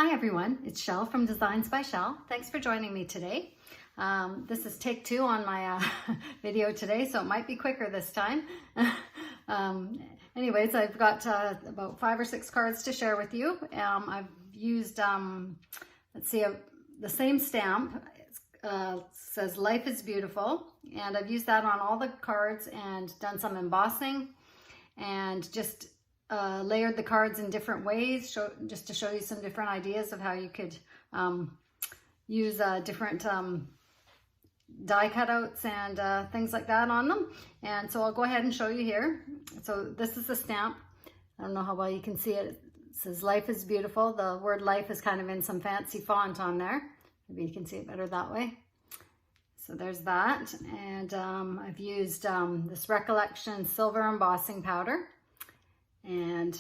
Hi everyone, it's Shell from Designs by Shell. Thanks for joining me today. This is take 2 on my video today, so it might be quicker this time. Anyways, I've got about 5 or 6 cards to share with you. I've used, let's see, the same stamp. It says Life is Beautiful, and I've used that on all the cards and done some embossing and just layered the cards in different ways, just to show you some different ideas of how you could use different die cutouts and things like that on them. And so I'll go ahead and show you here. So this is the stamp. I don't know how well you can see it. It says Life is Beautiful. The word life is kind of in some fancy font on there. Maybe you can see it better that way. So there's that. And I've used this Recollection silver embossing powder. And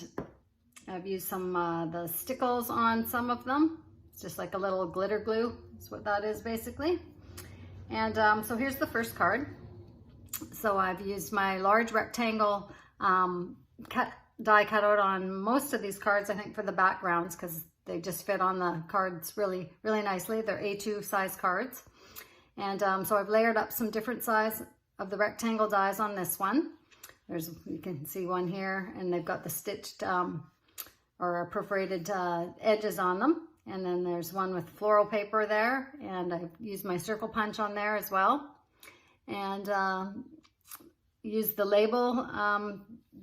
I've used some the stickles on some of them. It's just like a little glitter glue. That's what that is basically. And so here's the first card. So I've used my large rectangle die cutout on most of these cards, I think, for the backgrounds, because they just fit on the cards really nicely. They're A2 size cards. And so I've layered up some different size of the rectangle dies on this one. You can see one here, and they've got the stitched or perforated edges on them. And then there's one with floral paper there, and I've used my circle punch on there as well. And used the label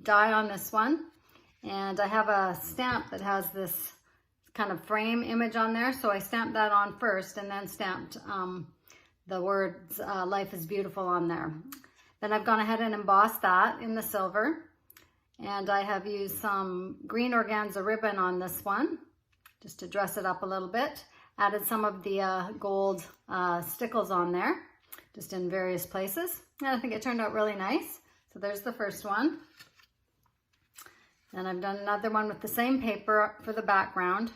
die on this one. And I have a stamp that has this kind of frame image on there, so I stamped that on first and then stamped the words Life is Beautiful on there. Then I've gone ahead and embossed that in the silver, and I have used some green organza ribbon on this one just to dress it up a little bit. Added some of the gold stickles on there, just in various places, and I think it turned out really nice. So there's the first one. Then I've done another one with the same paper for the background,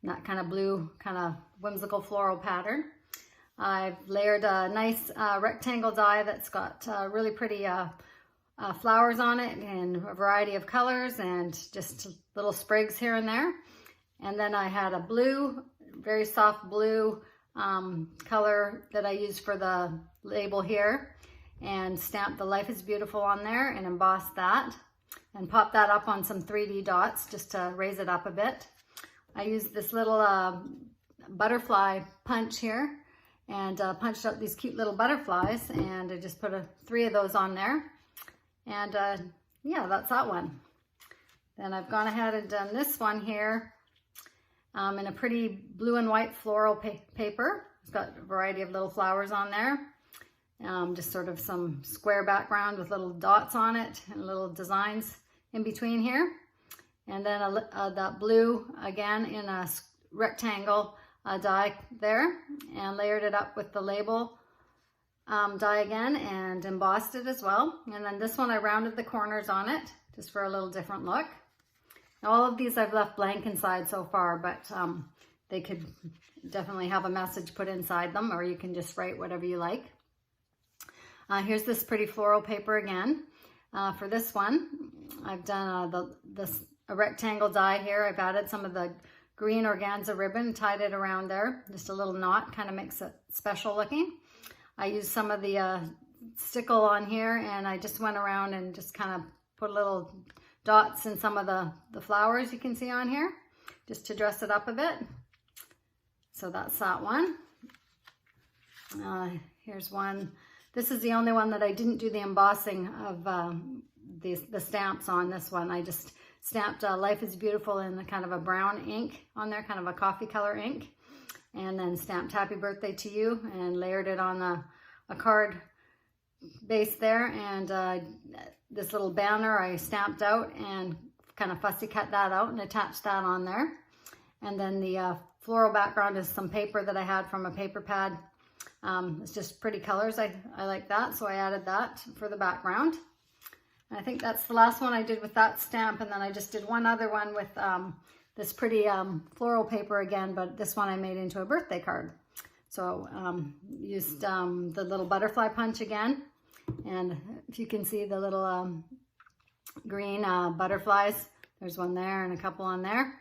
that kind of blue, kind of whimsical floral pattern. I've layered a nice rectangle die that's got really pretty flowers on it in a variety of colors and just little sprigs here and there. And then I had a blue, very soft blue color that I used for the label here, and stamped the Life is Beautiful on there and embossed that and popped that up on some 3D dots just to raise it up a bit. I used this little butterfly punch here and punched out these cute little butterflies, and I just put 3 of those on there. And yeah, that's that one. Then I've gone ahead and done this one here in a pretty blue and white floral paper. It's got a variety of little flowers on there. Just sort of some square background with little dots on it and little designs in between here. And then that blue again in a rectangle die there, and layered it up with the label die again and embossed it as well. And then this one I rounded the corners on it just for a little different look. All of these I've left blank inside so far, but they could definitely have a message put inside them, or you can just write whatever you like. Here's this pretty floral paper again. For this one, I've done a rectangle die here. I've added some of the green organza ribbon, tied it around there, just a little knot, kind of makes it special looking. I used some of the stickle on here, and I just went around and just kind of put little dots in some of the flowers you can see on here, just to dress it up a bit. So that's that one. Here's one. This is the only one that I didn't do the embossing of the stamps on this one. I just stamped Life is Beautiful in the kind of a brown ink on there, kind of a coffee color ink, and then stamped Happy Birthday to You and layered it on a card base there. And this little banner I stamped out and kind of fussy cut that out and attached that on there. And then the floral background is some paper that I had from a paper pad. It's just pretty colors. I like that, so I added that for the background. I think that's the last one I did with that stamp, and then I just did one other one with this pretty floral paper again, but this one I made into a birthday card. So used the little butterfly punch again, and if you can see the little green butterflies, there's one there and a couple on there.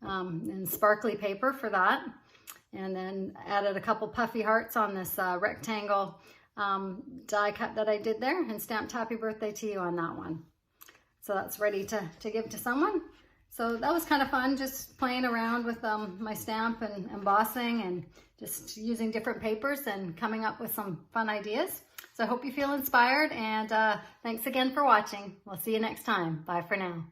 and sparkly paper for that. And then added a couple puffy hearts on this rectangle die cut that I did there, and stamped happy birthday to you on that one. So that's ready to give to someone. So that was kind of fun, just playing around with my stamp and embossing and just using different papers and coming up with some fun ideas. So I hope you feel inspired, and thanks again for watching. We'll see you next time. Bye for now.